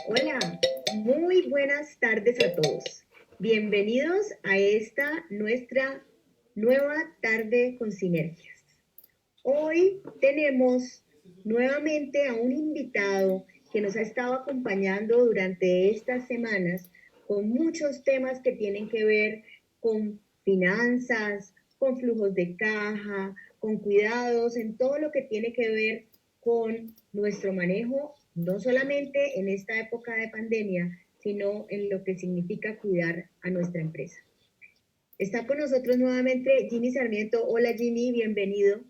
Hola, muy buenas tardes a todos. Bienvenidos a esta nuestra nueva tarde con sinergias. Hoy tenemos nuevamente a un invitado que nos ha estado acompañando durante estas semanas con muchos temas que tienen que ver con finanzas, con flujos de caja, con cuidados, en todo lo que tiene que ver con nuestro manejo, no solamente en esta época de pandemia, sino en lo que significa cuidar a nuestra empresa. Está con nosotros nuevamente Jimmy Sarmiento. Hola Jimmy, bienvenido.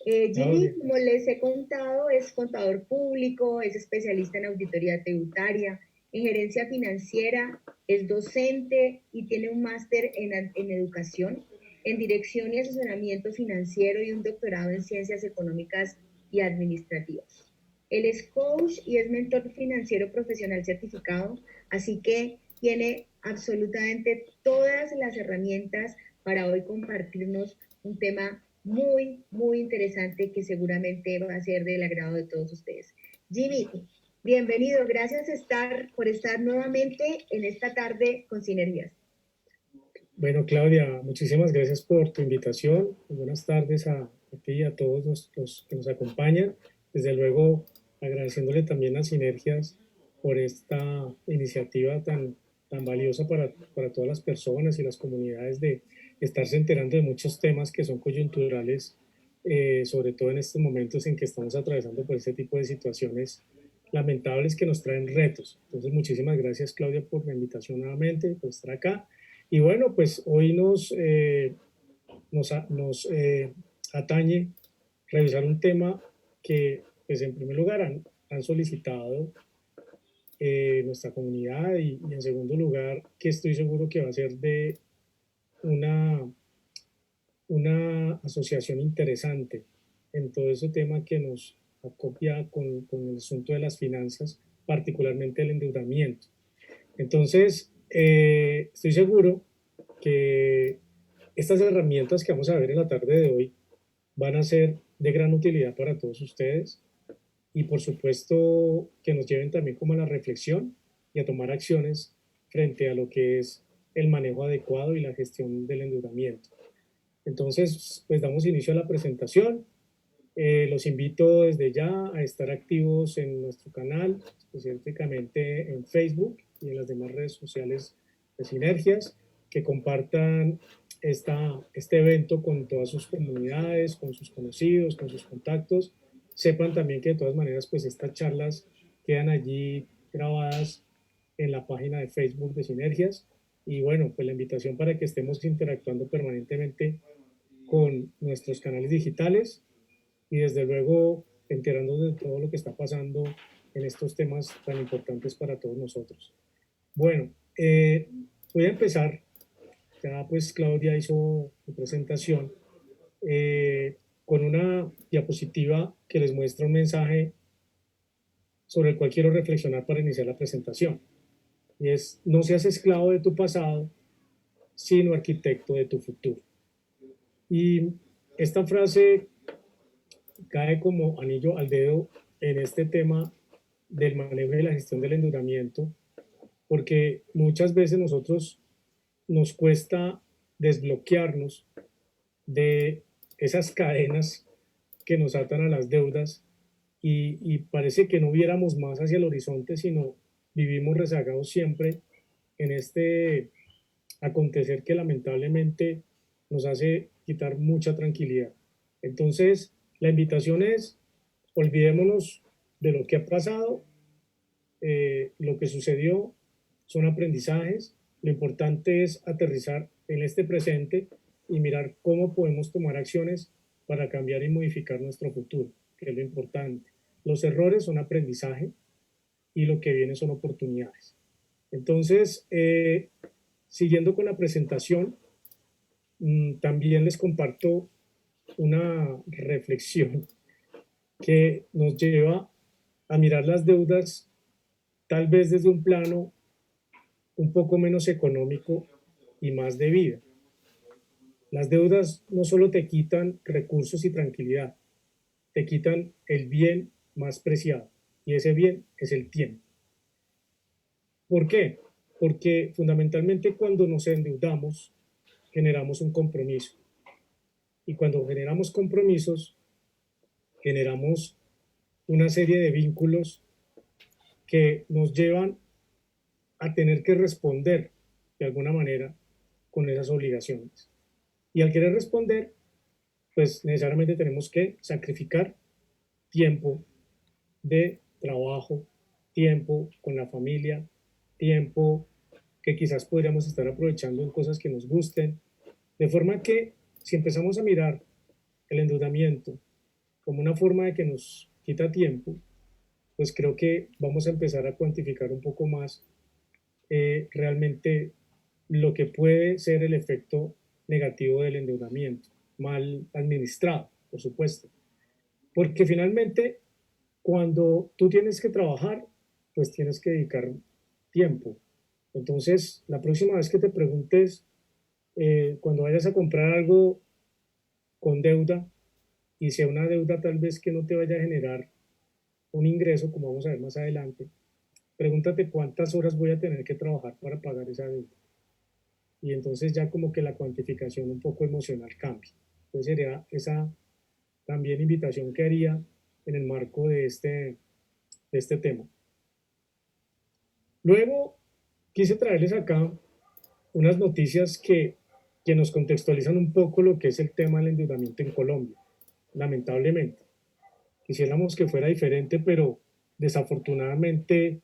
Jimmy, Claudia, como les he contado, es contador público, es especialista en auditoría tributaria, en gerencia financiera, es docente y tiene un máster en educación, en dirección y asesoramiento financiero y un doctorado en ciencias económicas y administrativas. Él es coach y es mentor financiero profesional certificado, así que tiene absolutamente todas las herramientas para hoy compartirnos un tema muy, muy interesante que seguramente va a ser del agrado de todos ustedes. Jimmy, bienvenido, gracias por estar nuevamente en esta tarde con Sinergias. bueno Claudia, muchísimas gracias por tu invitación. Buenas tardes a ti y a todos los que nos acompañan. Desde luego, agradeciéndole también a Sinergias por esta iniciativa tan valiosa para todas las personas y las comunidades de estarse enterando de muchos temas que son coyunturales, sobre todo en estos momentos en que estamos atravesando por este tipo de situaciones lamentables que nos traen retos. Entonces, muchísimas gracias Claudia por la invitación nuevamente, por estar acá. Y bueno, pues hoy nos atañe revisar un tema que, pues en primer lugar, han solicitado nuestra comunidad y en segundo lugar, que estoy seguro que va a ser de una, una asociación interesante en todo ese tema que nos acopia con el asunto de las finanzas, particularmente el endeudamiento. Entonces, estoy seguro que estas herramientas que vamos a ver en la tarde de hoy van a ser de gran utilidad para todos ustedes y por supuesto que nos lleven también como a la reflexión y a tomar acciones frente a lo que es el manejo adecuado y la gestión del endeudamiento. Entonces, pues damos inicio a la presentación. Los invito desde ya a estar activos en nuestro canal, específicamente en Facebook y en las demás redes sociales de Sinergias, que compartan este evento con todas sus comunidades, con sus conocidos, con sus contactos. Sepan también que de todas maneras, pues estas charlas quedan allí grabadas en la página de Facebook de Sinergias. Y bueno, pues la invitación para que estemos interactuando permanentemente con nuestros canales digitales y desde luego enterándonos de todo lo que está pasando en estos temas tan importantes para todos nosotros. Bueno, voy a empezar, ya pues Claudia hizo su presentación, con una diapositiva que les muestra un mensaje sobre el cual quiero reflexionar para iniciar la presentación. Y es, no seas esclavo de tu pasado, sino arquitecto de tu futuro. Y esta frase cae como anillo al dedo en este tema del manejo y la gestión del endeudamiento, porque muchas veces nosotros nos cuesta desbloquearnos de esas cadenas que nos atan a las deudas y parece que no viéramos más hacia el horizonte, sino vivimos rezagados siempre en este acontecer que lamentablemente nos hace quitar mucha tranquilidad. Entonces, la invitación es, olvidémonos de lo que ha pasado, lo que sucedió son aprendizajes, lo importante es aterrizar en este presente y mirar cómo podemos tomar acciones para cambiar y modificar nuestro futuro, que es lo importante. Los errores son aprendizaje y lo que viene son oportunidades. Entonces, siguiendo con la presentación, también les comparto una reflexión que nos lleva a mirar las deudas tal vez desde un plano un poco menos económico y más de vida. Las deudas no solo te quitan recursos y tranquilidad, te quitan el bien más preciado y ese bien es el tiempo. ¿Por qué? Porque fundamentalmente cuando nos endeudamos generamos un compromiso y cuando generamos compromisos generamos una serie de vínculos que nos llevan a tener que responder de alguna manera con esas obligaciones. Y al querer responder, pues necesariamente tenemos que sacrificar tiempo de trabajo, tiempo con la familia, tiempo que quizás podríamos estar aprovechando en cosas que nos gusten. De forma que si empezamos a mirar el endeudamiento como una forma de que nos quita tiempo, pues creo que vamos a empezar a cuantificar un poco más realmente lo que puede ser el efecto negativo del endeudamiento, mal administrado, por supuesto. Porque finalmente, cuando tú tienes que trabajar, pues tienes que dedicar tiempo. Entonces, la próxima vez que te preguntes, cuando vayas a comprar algo con deuda, y sea una deuda tal vez que no te vaya a generar un ingreso, como vamos a ver más adelante, pregúntate cuántas horas voy a tener que trabajar para pagar esa deuda. Y entonces ya como que la cuantificación un poco emocional cambia. Entonces sería esa también invitación que haría en el marco de este tema. Luego quise traerles acá unas noticias que nos contextualizan un poco lo que es el tema del endeudamiento en Colombia, lamentablemente. Quisiéramos que fuera diferente, pero desafortunadamente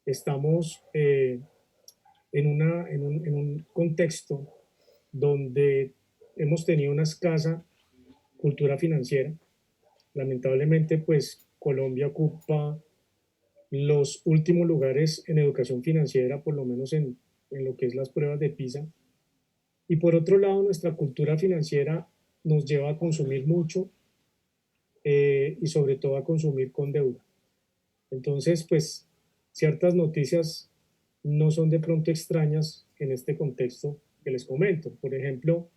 estamos en un contexto donde hemos tenido una escasa cultura financiera. Lamentablemente, pues Colombia ocupa los últimos lugares en educación financiera, por lo menos en lo que es las pruebas de PISA. Y por otro lado, nuestra cultura financiera nos lleva a consumir mucho y sobre todo a consumir con deuda. Entonces, pues ciertas noticias no son de pronto extrañas en este contexto que les comento. Por ejemplo,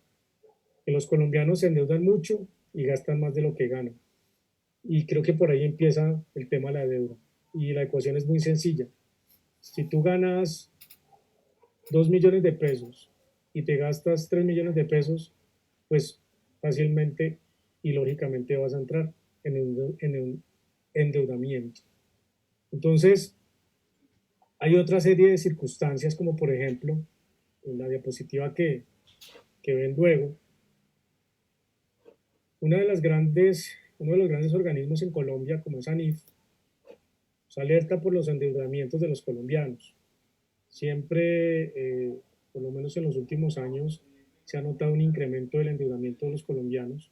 que los colombianos se endeudan mucho y gastan más de lo que ganan. Y creo que por ahí empieza el tema de la deuda. Y la ecuación es muy sencilla. Si tú ganas 2 millones de pesos y te gastas 3 millones de pesos, pues fácilmente y lógicamente vas a entrar en un endeudamiento. Entonces, hay otra serie de circunstancias, como por ejemplo, en la diapositiva que ven luego, uno de los grandes organismos en Colombia, como es ANIF, se alerta por los endeudamientos de los colombianos. Siempre, por lo menos en los últimos años, se ha notado un incremento del endeudamiento de los colombianos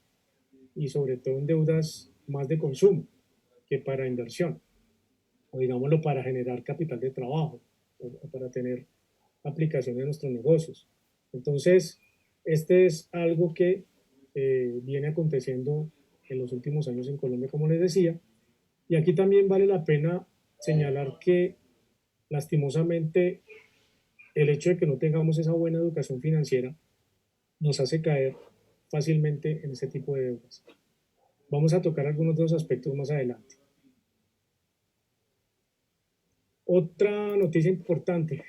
y sobre todo en deudas más de consumo que para inversión, o digámoslo para generar capital de trabajo o para tener aplicación en nuestros negocios. Entonces, este es algo que viene aconteciendo en los últimos años en Colombia, como les decía, y aquí también vale la pena señalar que lastimosamente el hecho de que no tengamos esa buena educación financiera nos hace caer fácilmente en ese tipo de deudas. Vamos a tocar algunos de los aspectos más adelante. Otra noticia importante,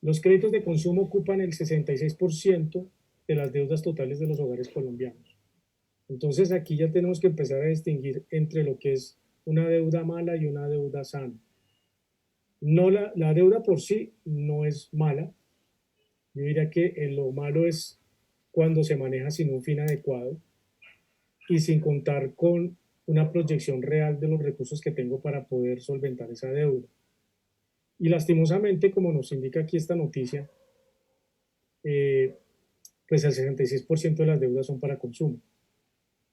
los créditos de consumo ocupan el 66% de las deudas totales de los hogares colombianos. Entonces aquí ya tenemos que empezar a distinguir entre lo que es una deuda mala y una deuda sana. No la deuda por sí no es mala. Yo diría que lo malo es cuando se maneja sin un fin adecuado y sin contar con una proyección real de los recursos que tengo para poder solventar esa deuda. Y lastimosamente, como nos indica aquí esta noticia, eh, pues el 66% de las deudas son para consumo.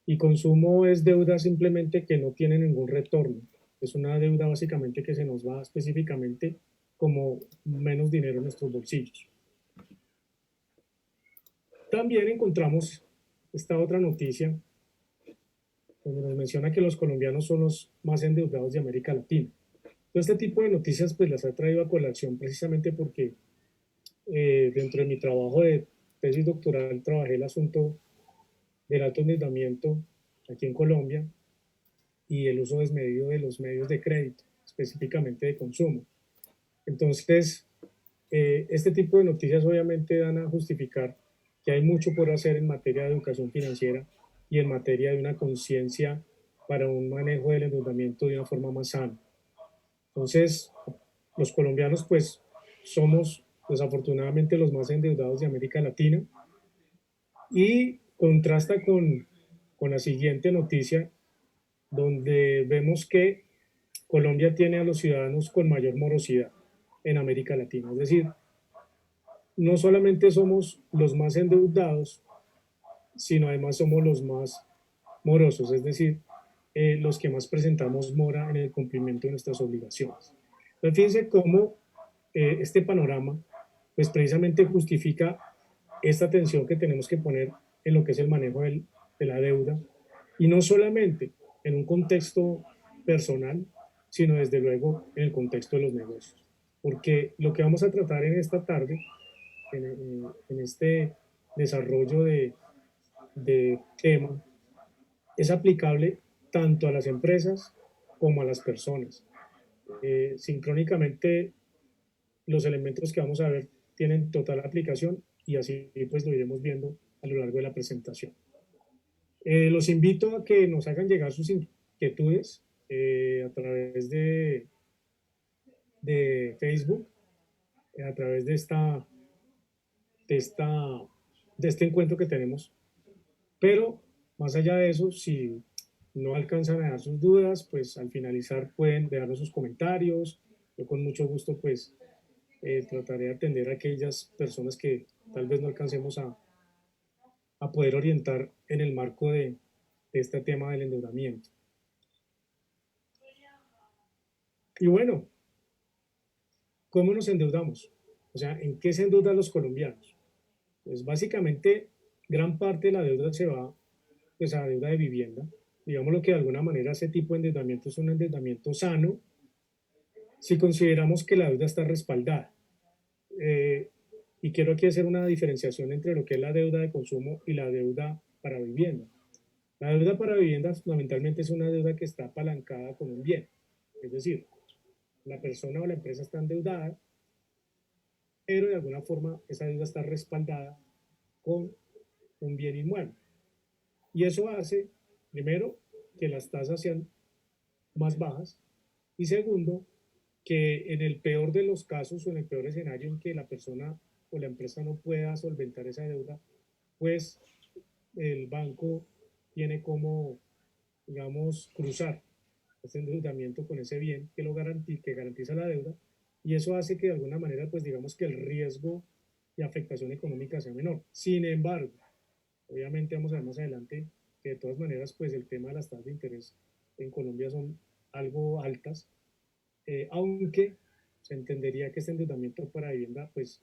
Y consumo es deuda simplemente que no tiene ningún retorno. Es una deuda básicamente que se nos va específicamente como menos dinero en nuestros bolsillos. También encontramos esta otra noticia donde nos menciona que los colombianos son los más endeudados de América Latina. Todo este tipo de noticias pues las he traído a colación precisamente porque dentro de mi trabajo de tesis doctoral trabajé el asunto del alto endeudamiento aquí en Colombia y el uso desmedido de los medios de crédito, específicamente de consumo. Entonces, este tipo de noticias obviamente dan a justificar que hay mucho por hacer en materia de educación financiera y en materia de una conciencia para un manejo del endeudamiento de una forma más sana. Entonces, los colombianos pues somos desafortunadamente los más endeudados de América Latina y contrasta con la siguiente noticia donde vemos que Colombia tiene a los ciudadanos con mayor morosidad en América Latina. Es decir, no solamente somos los más endeudados, sino además somos los más morosos, es decir, los que más presentamos mora en el cumplimiento de nuestras obligaciones. Entonces, fíjense cómo este panorama, pues precisamente justifica esta atención que tenemos que poner en lo que es el manejo de la deuda, y no solamente en un contexto personal, sino desde luego en el contexto de los negocios. Porque lo que vamos a tratar en esta tarde, en este desarrollo de tema, es aplicable tanto a las empresas como a las personas. Sincrónicamente, los elementos que vamos a ver tienen total aplicación y así pues lo iremos viendo a lo largo de la presentación. Los invito a que nos hagan llegar sus inquietudes a través de Facebook, a través de, esta, de este encuentro que tenemos. Pero más allá de eso, si no alcanzan a dar sus dudas, pues al finalizar pueden dejarnos sus comentarios. Yo con mucho gusto pues trataré de atender a aquellas personas que tal vez no alcancemos a poder orientar en el marco de este tema del endeudamiento. Y bueno, ¿cómo nos endeudamos? O sea, ¿en qué se endeudan los colombianos? Pues básicamente gran parte de la deuda se va pues, a deuda de vivienda. Digamos lo que de alguna manera ese tipo de endeudamiento es un endeudamiento sano si consideramos que la deuda está respaldada. Eh, y quiero aquí hacer una diferenciación entre lo que es la deuda de consumo y la deuda para vivienda. La deuda para vivienda fundamentalmente es una deuda que está apalancada con un bien. Es decir, la persona o la empresa está endeudada, pero de alguna forma esa deuda está respaldada con un bien inmueble. Y eso hace, primero, que las tasas sean más bajas y segundo, que en el peor de los casos o en el peor escenario en que la persona o la empresa no pueda solventar esa deuda, pues el banco tiene como, digamos, cruzar ese endeudamiento con ese bien que que garantiza la deuda, y eso hace que de alguna manera, pues digamos que el riesgo de afectación económica sea menor. Sin embargo, obviamente vamos a ver más adelante que de todas maneras, pues el tema de las tasas de interés en Colombia son algo altas, aunque se entendería que este endeudamiento para vivienda, pues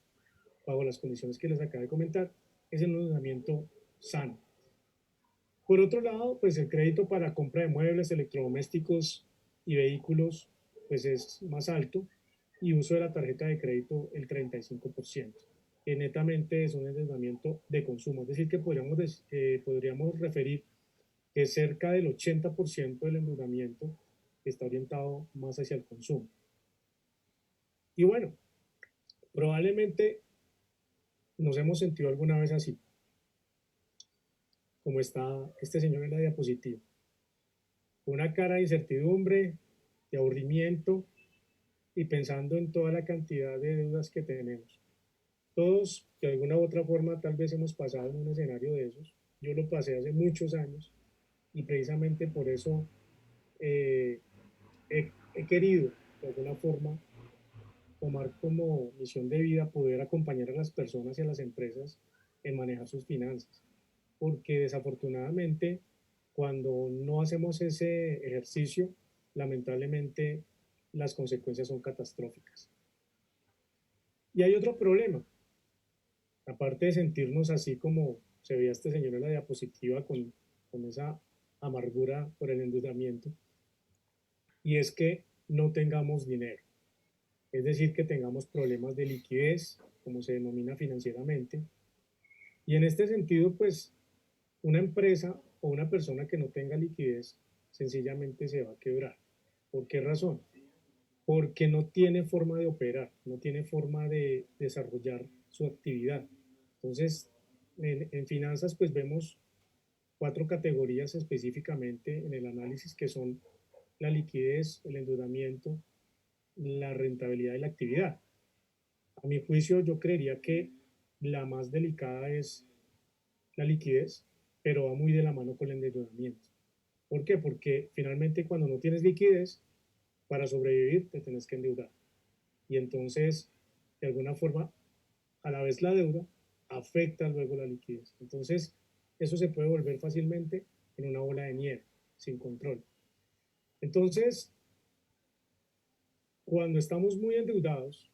bajo las condiciones que les acabo de comentar, es un endeudamiento sano. Por otro lado, pues el crédito para compra de muebles, electrodomésticos y vehículos, pues es más alto, y uso de la tarjeta de crédito el 35%, que netamente es un endeudamiento de consumo, es decir, que podríamos referir que cerca del 80% del endeudamiento está orientado más hacia el consumo. Y bueno, probablemente nos hemos sentido alguna vez así, como está este señor en la diapositiva. Una cara de incertidumbre, de aburrimiento y pensando en toda la cantidad de deudas que tenemos. Todos, de alguna u otra forma, tal vez hemos pasado en un escenario de esos. Yo lo pasé hace muchos años y precisamente por eso he querido, de alguna forma, tomar como misión de vida poder acompañar a las personas y a las empresas en manejar sus finanzas. Porque desafortunadamente, cuando no hacemos ese ejercicio, lamentablemente las consecuencias son catastróficas. Y hay otro problema, aparte de sentirnos así como se veía este señor en la diapositiva con esa amargura por el endeudamiento, y es que no tengamos dinero. Es decir, que tengamos problemas de liquidez, como se denomina financieramente. Y en este sentido, pues, una empresa o una persona que no tenga liquidez sencillamente se va a quebrar. ¿Por qué razón? porque no tiene forma de operar, no tiene forma de desarrollar su actividad. Entonces, en finanzas, pues vemos cuatro categorías específicamente en el análisis, que son la liquidez, el endeudamiento, la rentabilidad y la actividad. A mi juicio, yo creería que la más delicada es la liquidez, pero va muy de la mano con el endeudamiento. ¿Por qué? Porque finalmente cuando no tienes liquidez, para sobrevivir te tienes que endeudar. Y entonces, de alguna forma, a la vez la deuda afecta luego la liquidez. Entonces, eso se puede volver fácilmente en una bola de nieve, sin control. Entonces, cuando estamos muy endeudados,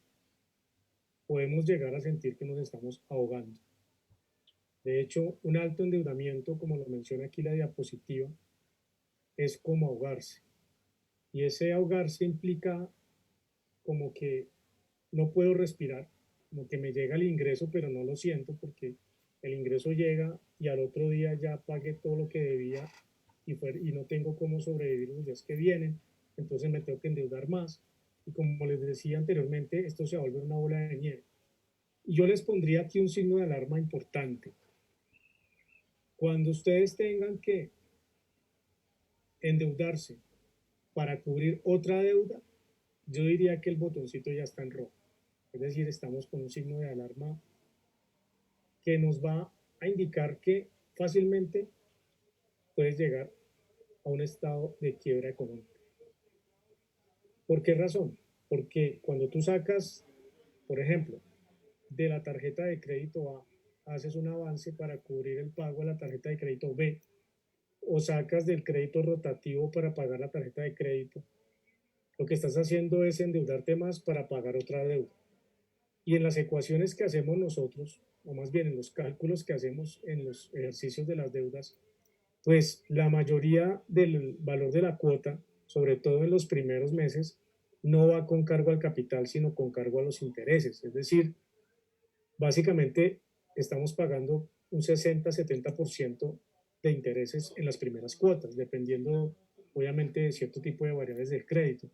podemos llegar a sentir que nos estamos ahogando. De hecho, un alto endeudamiento, como lo menciona aquí la diapositiva, es como ahogarse. Y ese ahogarse implica como que no puedo respirar, como que me llega el ingreso, pero no lo siento porque el ingreso llega y al otro día ya pagué todo lo que debía y no tengo cómo sobrevivir los días que vienen, entonces me tengo que endeudar más. Y como les decía anteriormente, esto se va a volver una bola de nieve. Y yo les pondría aquí un signo de alarma importante. Cuando ustedes tengan que endeudarse para cubrir otra deuda, yo diría que el botoncito ya está en rojo. Es decir, estamos con un signo de alarma que nos va a indicar que fácilmente puedes llegar a un estado de quiebra económica. ¿Por qué razón? Porque cuando tú sacas, por ejemplo, de la tarjeta de crédito A, haces un avance para cubrir el pago de la tarjeta de crédito B, o sacas del crédito rotativo para pagar la tarjeta de crédito, lo que estás haciendo es endeudarte más para pagar otra deuda. Y en las ecuaciones que hacemos nosotros, o más bien en los cálculos que hacemos en los ejercicios de las deudas, pues la mayoría del valor de la cuota, sobre todo en los primeros meses, no va con cargo al capital, sino con cargo a los intereses. Es decir, básicamente estamos pagando un 60-70% de intereses en las primeras cuotas, dependiendo obviamente de cierto tipo de variables del crédito.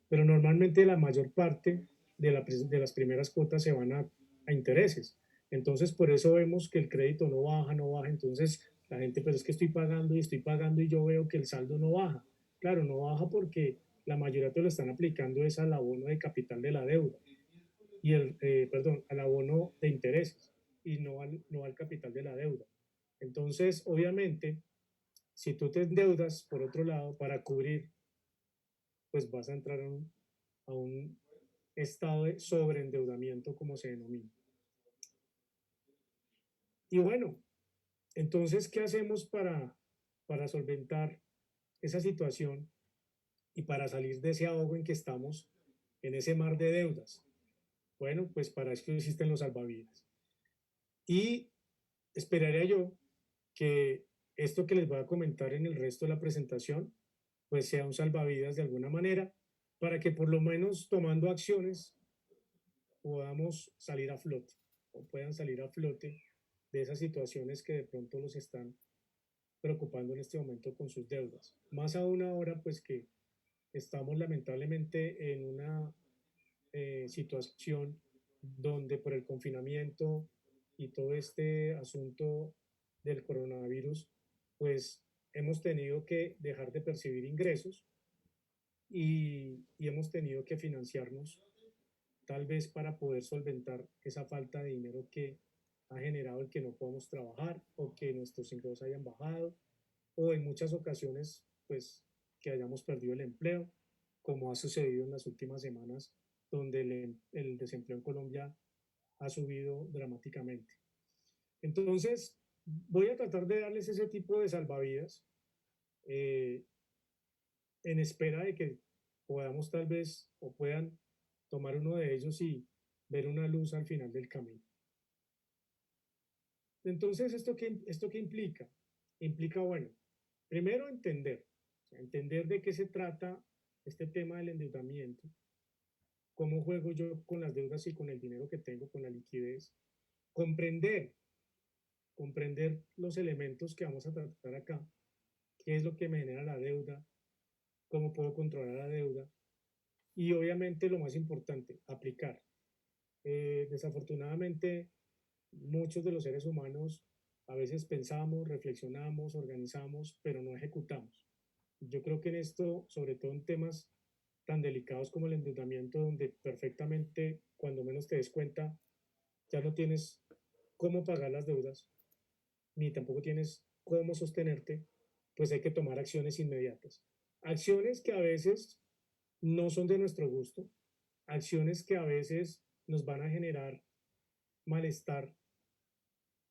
Pero normalmente la mayor parte de las primeras cuotas se van a intereses. Entonces, por eso vemos que el crédito no baja, no baja. Entonces, la gente, pero es que estoy pagando y estoy pagando y yo veo que el saldo no baja. Claro, no baja porque la mayoría te lo están aplicando es al abono de capital de la deuda y perdón, al abono de intereses y no al capital de la deuda. Entonces, obviamente, si tú te endeudas, por otro lado, para cubrir, pues vas a entrar a un estado de sobreendeudamiento, como se denomina. Y bueno, entonces, ¿qué hacemos para solventar esa situación y para salir de ese ahogo en que estamos, en ese mar de deudas? Bueno, pues para eso existen los salvavidas. Y esperaría yo que esto que les voy a comentar en el resto de la presentación, pues sea un salvavidas de alguna manera, para que por lo menos tomando acciones podamos salir a flote o puedan salir a flote de esas situaciones que de pronto los están preocupando en este momento con sus deudas. Más aún ahora, pues que estamos lamentablemente en una situación donde por el confinamiento y todo este asunto del coronavirus, pues hemos tenido que dejar de percibir ingresos y hemos tenido que financiarnos tal vez para poder solventar esa falta de dinero que ha generado el que no podamos trabajar o que nuestros ingresos hayan bajado o en muchas ocasiones pues que hayamos perdido el empleo, como ha sucedido en las últimas semanas, donde el desempleo en Colombia ha subido dramáticamente. Entonces, voy a tratar de darles ese tipo de salvavidas eh, en espera de que podamos tal vez o puedan tomar uno de ellos y ver una luz al final del camino. Entonces, ¿esto qué implica? Implica, bueno, primero entender, o sea, entender de qué se trata este tema del endeudamiento, cómo juego yo con las deudas y con el dinero que tengo, con la liquidez, comprender, comprender los elementos que vamos a tratar acá, qué es lo que me genera la deuda, cómo puedo controlar la deuda, y obviamente lo más importante, aplicar. Desafortunadamente, muchos de los seres humanos a veces pensamos, reflexionamos, organizamos, pero no ejecutamos. Yo creo que en esto, sobre todo en temas tan delicados como el endeudamiento, donde perfectamente, cuando menos te des cuenta, ya no tienes cómo pagar las deudas, ni tampoco tienes cómo sostenerte, pues hay que tomar acciones inmediatas. Acciones que a veces no son de nuestro gusto, acciones que a veces nos van a generar malestar,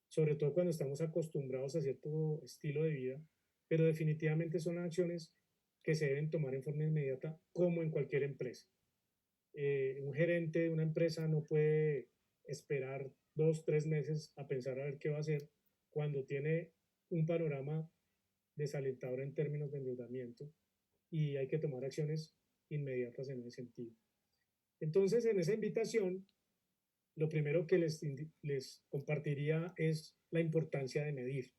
sobre todo cuando estamos acostumbrados a cierto estilo de vida, pero definitivamente son acciones que se deben tomar en forma inmediata, como en cualquier empresa. Un gerente de una empresa no puede esperar 2, 3 meses a pensar a ver qué va a hacer cuando tiene un panorama desalentador en términos de endeudamiento y hay que tomar acciones inmediatas en ese sentido. Entonces, en esa invitación, lo primero que les compartiría es la importancia de medir.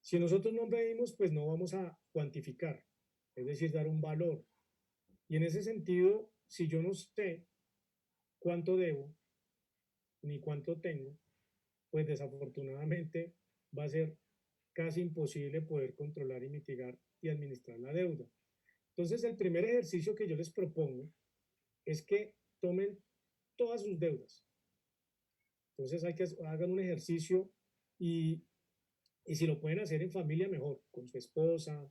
Si nosotros no medimos, pues no vamos a cuantificar, es decir, dar un valor. Y en ese sentido, si yo no sé cuánto debo ni cuánto tengo, pues desafortunadamente va a ser casi imposible poder controlar y mitigar y administrar la deuda. Entonces, el primer ejercicio que yo les propongo es que tomen todas sus deudas. Entonces, hagan un ejercicio y, y si lo pueden hacer en familia, mejor, con su esposa,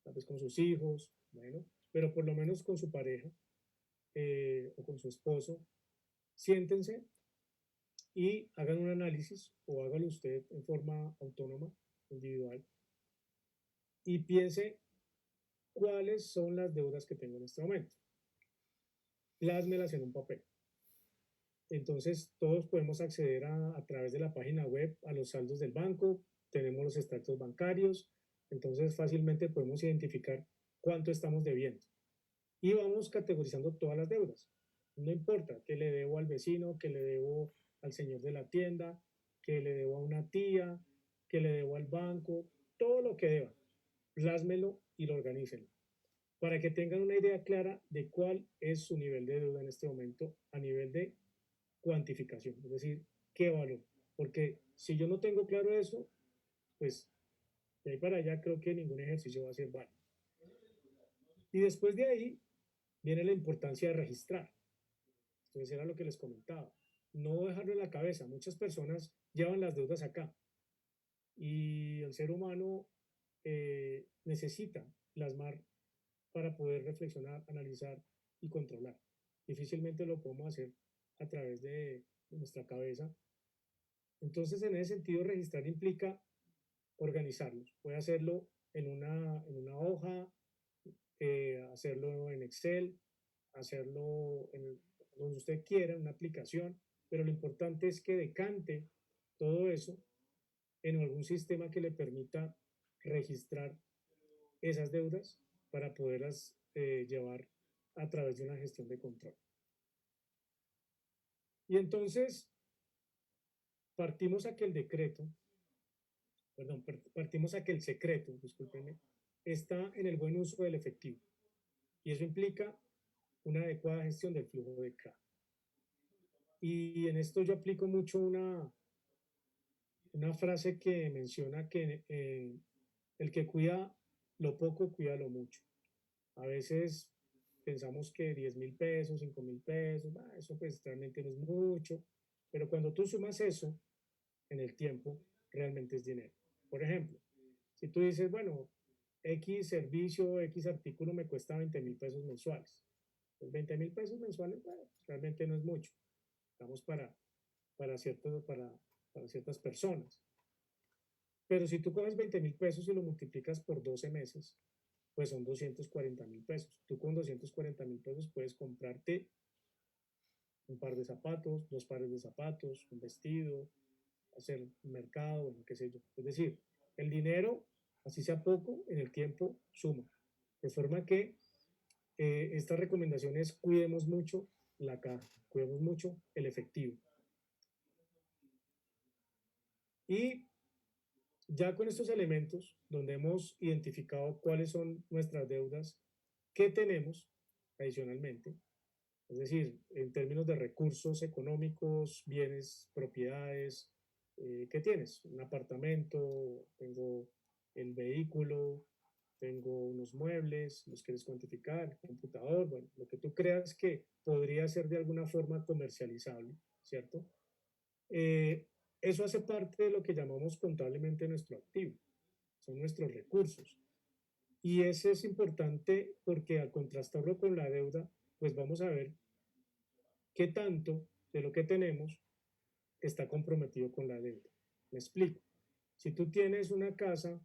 tal vez con sus hijos, bueno, pero por lo menos con su pareja o con su esposo, siéntense y hagan un análisis o hágalo usted en forma autónoma, individual, y piense cuáles son las deudas que tengo en este momento. Plásmelas en un papel. Entonces, todos podemos acceder a través de la página web a los saldos del banco, tenemos los extractos bancarios, entonces fácilmente podemos identificar cuánto estamos debiendo. Y vamos categorizando todas las deudas. No importa que le debo al vecino, que le debo al señor de la tienda, que le debo a una tía, que le debo al banco, todo lo que deba, plásmelo y lo organícenlo para que tengan una idea clara de cuál es su nivel de deuda en este momento a nivel de cuantificación, es decir, qué valor. Porque si yo no tengo claro eso, pues de ahí para allá creo que ningún ejercicio va a ser válido. Y después de ahí viene la importancia de registrar. Entonces era lo que les comentaba. No dejarlo en la cabeza. Muchas personas llevan las deudas acá y el ser humano necesita plasmar para poder reflexionar, analizar y controlar. Difícilmente lo podemos hacer a través de nuestra cabeza. Entonces, en ese sentido, registrar implica organizarlos. Puede hacerlo en una hoja, hacerlo en Excel, hacerlo donde usted quiera, en una aplicación, pero lo importante es que decante todo eso en algún sistema que le permita registrar esas deudas para poderlas llevar a través de una gestión de control. Y entonces partimos a que el decreto, perdón, partimos a que el secreto, discúlpenme, está en el buen uso del efectivo. Y eso implica una adecuada gestión del flujo de caja. Y en esto yo aplico mucho una frase que menciona que el que cuida lo poco, cuida lo mucho. A veces pensamos que 10.000 pesos, 5.000 pesos, eso pues realmente no es mucho, pero cuando tú sumas eso en el tiempo, realmente es dinero. Por ejemplo, si tú dices, bueno, X servicio, X artículo me cuesta 20.000 pesos mensuales. Pues 20.000 pesos mensuales, bueno, realmente no es mucho. Estamos para ciertas personas. Pero si tú coges 20.000 pesos y lo multiplicas por 12 meses, pues son 240.000 pesos. Tú con 240.000 pesos puedes comprarte un par de zapatos, 2 pares de zapatos, un vestido, hacer un mercado, bueno, qué sé yo. Es decir, el dinero, así sea poco, en el tiempo suma. De forma que esta recomendación es cuidemos mucho la caja, cuidemos mucho el efectivo. Y ya con estos elementos, donde hemos identificado cuáles son nuestras deudas, qué tenemos, adicionalmente. Es decir, en términos de recursos económicos, bienes, propiedades, ¿qué tienes? Un apartamento, tengo el vehículo, tengo unos muebles, los quieres cuantificar, computador, bueno, lo que tú creas que podría ser de alguna forma comercializable, ¿cierto? Eh, Eso hace parte de lo que llamamos contablemente nuestro activo, son nuestros recursos. Y ese es importante porque al contrastarlo con la deuda, pues vamos a ver qué tanto de lo que tenemos está comprometido con la deuda. Me explico. Si tú tienes una casa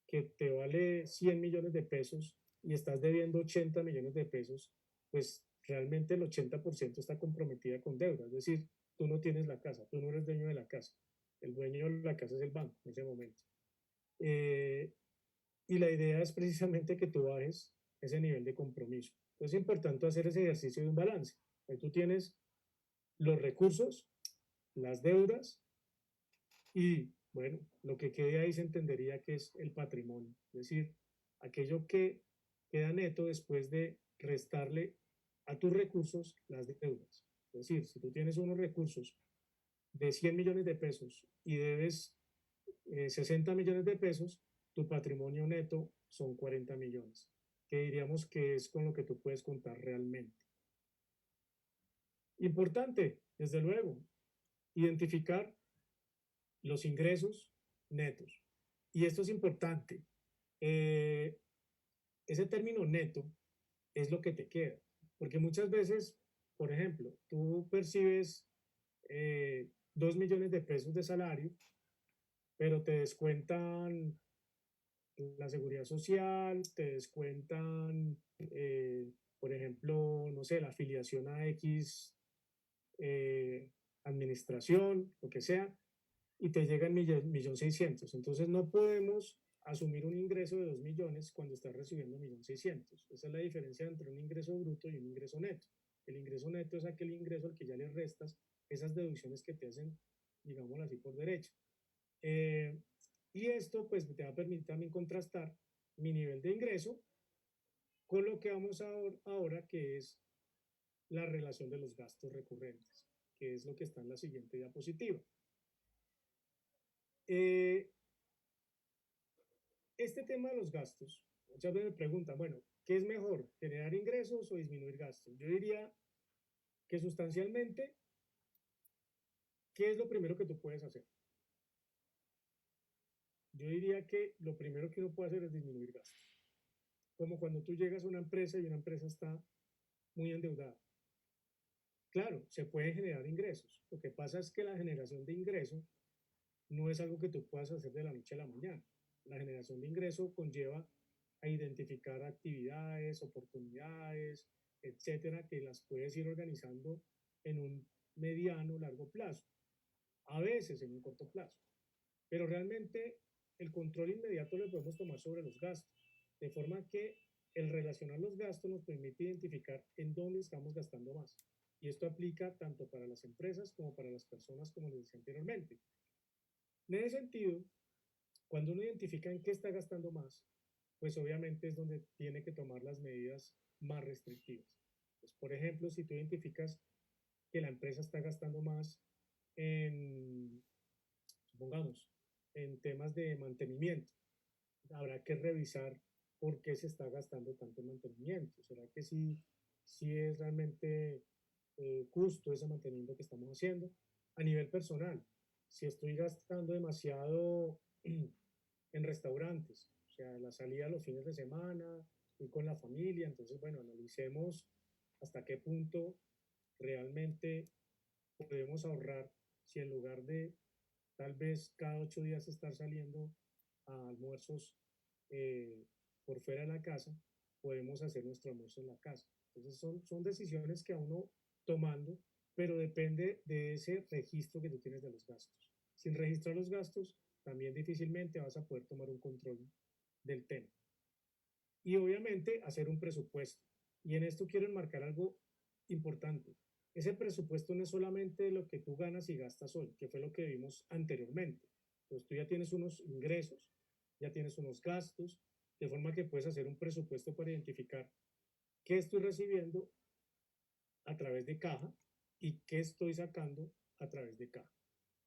que te vale 100 millones de pesos y estás debiendo 80 millones de pesos, pues realmente el 80% está comprometida con deuda. Es decir, tú no tienes la casa, tú no eres dueño de la casa. El dueño de la casa es el banco en ese momento. Eh, y la idea es precisamente que tú bajes ese nivel de compromiso. Entonces es importante hacer ese ejercicio de un balance. Ahí tú tienes los recursos, las deudas y, bueno, lo que quede ahí se entendería que es el patrimonio, es decir, aquello que queda neto después de restarle a tus recursos las deudas. Es decir, si tú tienes unos recursos de 100 millones de pesos y debes 60 millones de pesos, tu patrimonio neto son 40 millones, que diríamos que es con lo que tú puedes contar realmente. Importante, desde luego, identificar los ingresos netos. Y esto es importante. Eh, Ese término neto es lo que te queda. Porque muchas veces, por ejemplo, tú percibes 2 millones de pesos de salario, pero te descuentan la seguridad social, te descuentan, por ejemplo, no sé, la afiliación a X administración, lo que sea, y te llega el millón seiscientos. Entonces no podemos asumir un ingreso de 2 millones cuando estás recibiendo 1.600.000. Esa es la diferencia entre un ingreso bruto y un ingreso neto. El ingreso neto es aquel ingreso al que ya le restas esas deducciones que te hacen, digámoslo así, por derecho. Eh, y esto pues te va a permitir también contrastar mi nivel de ingreso con lo que vamos a ahora, que es la relación de los gastos recurrentes, que es lo que está en la siguiente diapositiva. Eh, Este tema de los gastos, muchas veces me preguntan, bueno, ¿qué es mejor, generar ingresos o disminuir gastos? Yo diría que sustancialmente, ¿qué es lo primero que tú puedes hacer? Yo diría que lo primero que uno puede hacer es disminuir gastos. Como cuando tú llegas a una empresa y una empresa está muy endeudada. Claro, se pueden generar ingresos. Lo que pasa es que la generación de ingresos no es algo que tú puedas hacer de la noche a la mañana. La generación de ingreso conlleva a identificar actividades, oportunidades, etcétera, que las puedes ir organizando en un mediano o largo plazo, a veces en un corto plazo. Pero realmente el control inmediato lo podemos tomar sobre los gastos, de forma que el relacionar los gastos nos permite identificar en dónde estamos gastando más. Y esto aplica tanto para las empresas como para las personas, como les decía anteriormente. En ese sentido, cuando uno identifica en qué está gastando más, pues obviamente es donde tiene que tomar las medidas más restrictivas. Pues, por ejemplo, si tú identificas que la empresa está gastando más en, supongamos, en temas de mantenimiento, habrá que revisar por qué se está gastando tanto en mantenimiento. ¿Será que sí es realmente justo ese mantenimiento que estamos haciendo? A nivel personal, si estoy gastando demasiado en restaurantes, o sea, la salida los fines de semana y con la familia, entonces, bueno, analicemos hasta qué punto realmente podemos ahorrar si en lugar de tal vez cada 8 días estar saliendo a almuerzos por fuera de la casa, podemos hacer nuestro almuerzo en la casa. Entonces son decisiones que a uno tomando, pero depende de ese registro que tú tienes de los gastos. Sin registrar los gastos, también difícilmente vas a poder tomar un control del tema. Y obviamente hacer un presupuesto. Y en esto quiero enmarcar algo importante. Ese presupuesto no es solamente lo que tú ganas y gastas hoy, que fue lo que vimos anteriormente. Entonces tú ya tienes unos ingresos, ya tienes unos gastos, de forma que puedes hacer un presupuesto para identificar qué estoy recibiendo a través de caja y qué estoy sacando a través de caja.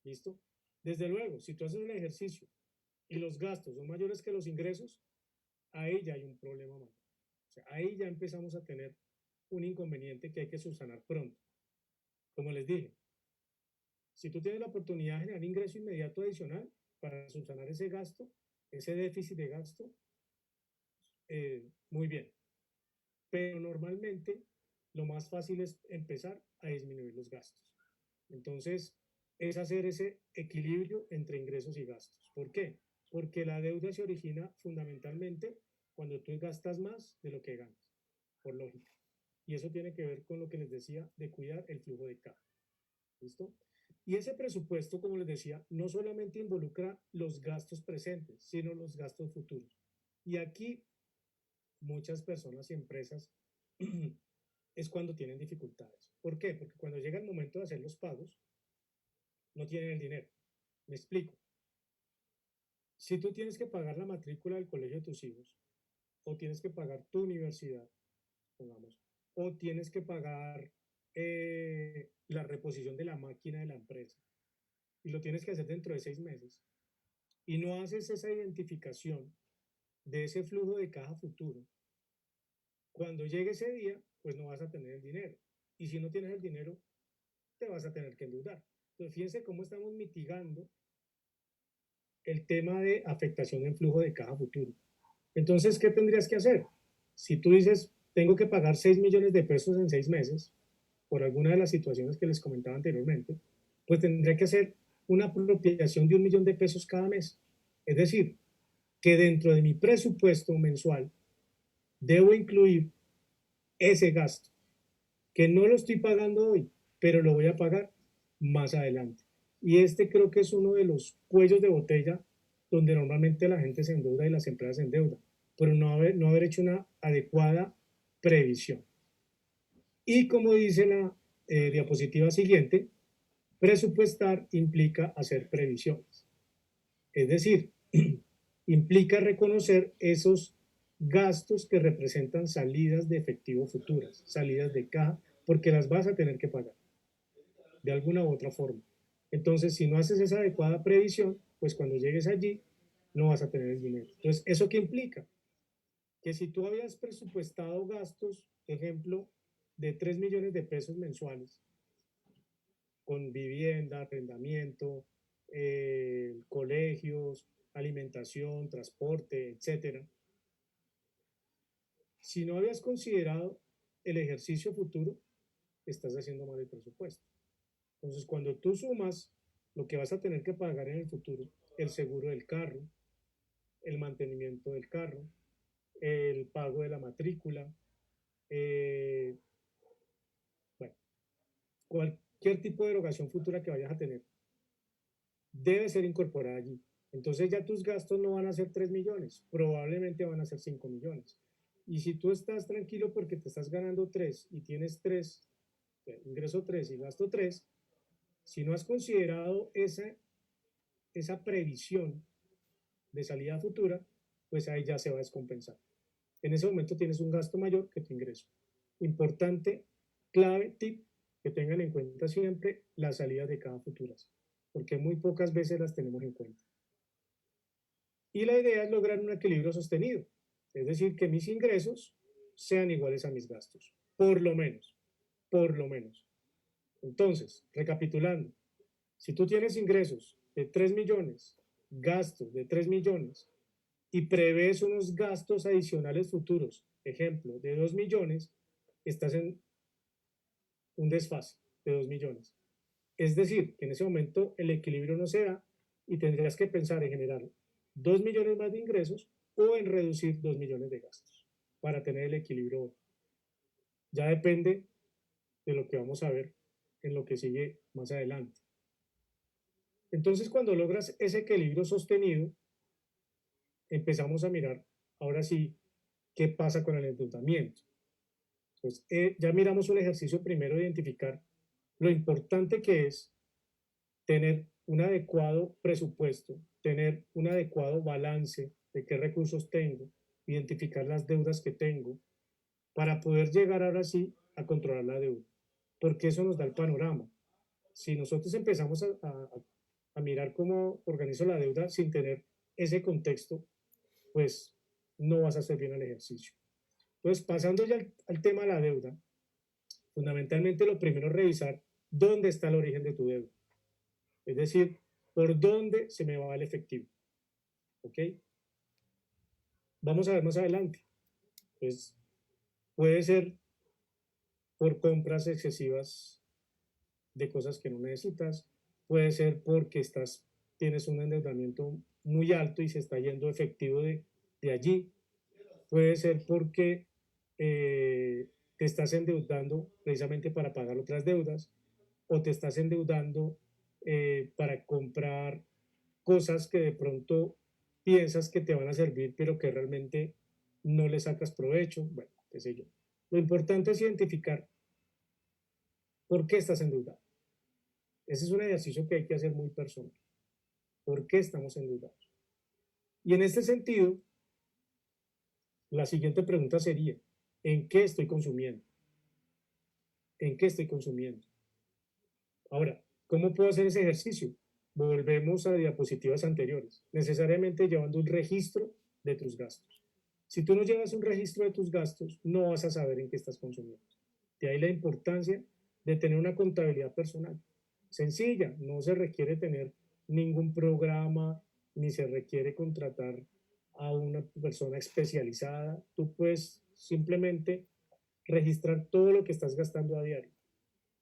¿Listo? Desde luego, si tú haces el ejercicio y los gastos son mayores que los ingresos, ahí ya hay un problema mayor. O sea, ahí ya empezamos a tener un inconveniente que hay que subsanar pronto. Como les dije, si tú tienes la oportunidad de generar ingreso inmediato adicional para subsanar ese gasto, ese déficit de gasto, muy bien. Pero normalmente lo más fácil es empezar a disminuir los gastos. Entonces, es hacer ese equilibrio entre ingresos y gastos. ¿Por qué? Porque la deuda se origina fundamentalmente cuando tú gastas más de lo que ganas, por lógica. Y eso tiene que ver con lo que les decía de cuidar el flujo de caja. ¿Listo? Y ese presupuesto, como les decía, no solamente involucra los gastos presentes, sino los gastos futuros. Y aquí muchas personas y empresas es cuando tienen dificultades. ¿Por qué? Porque cuando llega el momento de hacer los pagos, no tienen el dinero. Me explico. Si tú tienes que pagar la matrícula del colegio de tus hijos, o tienes que pagar tu universidad, pongamos, o tienes que pagar la reposición de la máquina de la empresa, y lo tienes que hacer dentro de 6 meses, y no haces esa identificación de ese flujo de caja futuro, cuando llegue ese día, pues no vas a tener el dinero. Y si no tienes el dinero, te vas a tener que endeudar. Entonces, fíjense cómo estamos mitigando el tema de afectación en flujo de caja futuro. Entonces, ¿qué tendrías que hacer? Si tú dices, tengo que pagar 6 millones de pesos en 6 meses, por alguna de las situaciones que les comentaba anteriormente, pues tendría que hacer una apropiación de 1 millón de pesos cada mes. Es decir, que dentro de mi presupuesto mensual debo incluir ese gasto, que no lo estoy pagando hoy, pero lo voy a pagar más adelante. Y este creo que es uno de los cuellos de botella donde normalmente la gente se endeuda y las empresas se endeudan, pero no haber hecho una adecuada previsión. Y como dice la diapositiva siguiente, presupuestar implica hacer previsiones. Es decir, implica reconocer esos gastos que representan salidas de efectivo futuras, salidas de caja, porque las vas a tener que pagar de alguna u otra forma. Entonces, si no haces esa adecuada previsión, pues cuando llegues allí no vas a tener el dinero. Entonces, ¿eso qué implica? Que si tú habías presupuestado gastos, ejemplo, de 3 millones de pesos mensuales, con vivienda, arrendamiento, colegios, alimentación, transporte, etcétera. Si no habías considerado el ejercicio futuro, estás haciendo mal el presupuesto. Entonces, cuando tú sumas lo que vas a tener que pagar en el futuro, el seguro del carro, el mantenimiento del carro, el pago de la matrícula, eh, bueno, cualquier tipo de erogación futura que vayas a tener, debe ser incorporada allí. Entonces ya tus gastos no van a ser 3 millones, probablemente van a ser 5 millones. Y si tú estás tranquilo porque te estás ganando 3 y tienes 3, ingreso 3 y gasto 3, si no has considerado esa previsión de salida futura, pues ahí ya se va a descompensar. En ese momento tienes un gasto mayor que tu ingreso. Importante, clave, tip, que tengan en cuenta siempre las salidas de cada futuras, porque muy pocas veces las tenemos en cuenta. Y la idea es lograr un equilibrio sostenido, es decir, que mis ingresos sean iguales a mis gastos, por lo menos, por lo menos. Entonces, recapitulando, si tú tienes ingresos de 3 millones, gastos de 3 millones y prevés unos gastos adicionales futuros, ejemplo, de 2 millones, estás en un desfase de 2 millones. Es decir, que en ese momento el equilibrio no se da y tendrías que pensar en generar 2 millones más de ingresos o en reducir 2 millones de gastos para tener el equilibrio. Ya depende de lo que vamos a ver en lo que sigue más adelante. Entonces, cuando logras ese equilibrio sostenido, empezamos a mirar, ahora sí, qué pasa con el endeudamiento. Entonces, ya miramos un ejercicio primero de identificar lo importante que es tener un adecuado presupuesto, tener un adecuado balance de qué recursos tengo, identificar las deudas que tengo, para poder llegar ahora sí a controlar la deuda, porque eso nos da el panorama. Si nosotros empezamos a mirar cómo organizo la deuda sin tener ese contexto, pues no vas a hacer bien el ejercicio. Entonces, pasando ya al tema de la deuda, fundamentalmente lo primero es revisar dónde está el origen de tu deuda. Es decir, por dónde se me va el efectivo. ¿Ok? Vamos a ver más adelante. Pues puede ser por compras excesivas de cosas que no necesitas, puede ser porque tienes un endeudamiento muy alto y se está yendo efectivo de allí, puede ser porque te estás endeudando precisamente para pagar otras deudas o te estás endeudando para comprar cosas que de pronto piensas que te van a servir pero que realmente no le sacas provecho, bueno, qué sé yo. Lo importante es identificar por qué estás endeudado. Ese es un ejercicio que hay que hacer muy personal. ¿Por qué estamos endeudados? Y en este sentido, la siguiente pregunta sería, ¿en qué estoy consumiendo? ¿En qué estoy consumiendo? Ahora, ¿cómo puedo hacer ese ejercicio? Volvemos a diapositivas anteriores, necesariamente llevando un registro de tus gastos. Si tú no llevas un registro de tus gastos, no vas a saber en qué estás consumiendo. De ahí la importancia de tener una contabilidad personal. Sencilla, no se requiere tener ningún programa, ni se requiere contratar a una persona especializada. Tú puedes simplemente registrar todo lo que estás gastando a diario.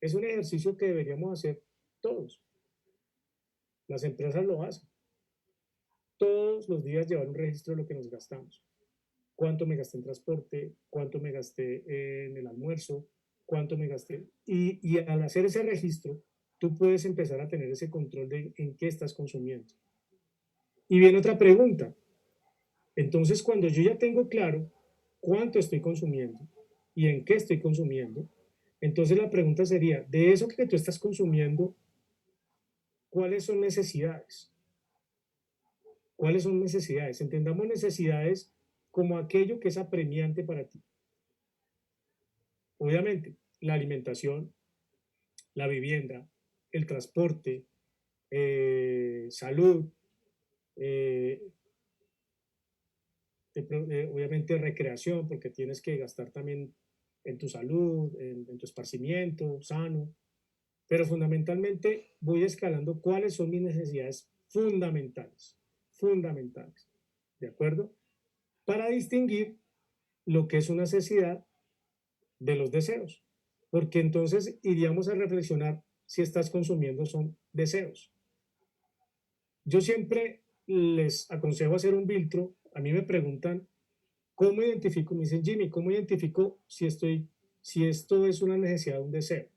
Es un ejercicio que deberíamos hacer todos. Las empresas lo hacen. Todos los días llevar un registro de lo que nos gastamos. Cuánto me gasté en transporte, cuánto me gasté en el almuerzo, cuánto me gasté. Y al hacer ese registro, tú puedes empezar a tener ese control de en qué estás consumiendo. Y viene otra pregunta. Entonces, cuando yo ya tengo claro cuánto estoy consumiendo y en qué estoy consumiendo, entonces la pregunta sería, de eso que tú estás consumiendo, ¿cuáles son necesidades? ¿Cuáles son necesidades? Entendamos necesidades como aquello que es apremiante para ti. Obviamente, la alimentación, la vivienda, el transporte, salud, eh, obviamente recreación, porque tienes que gastar también en tu salud, en tu esparcimiento sano, pero fundamentalmente voy escalando cuáles son mis necesidades fundamentales, fundamentales, ¿de acuerdo? Para distinguir lo que es una necesidad de los deseos, porque entonces iríamos a reflexionar si estás consumiendo son deseos. Yo siempre les aconsejo hacer un filtro, a mí me preguntan, ¿cómo identifico? Me dicen, Jimmy, ¿cómo identifico si esto es una necesidad o un deseo?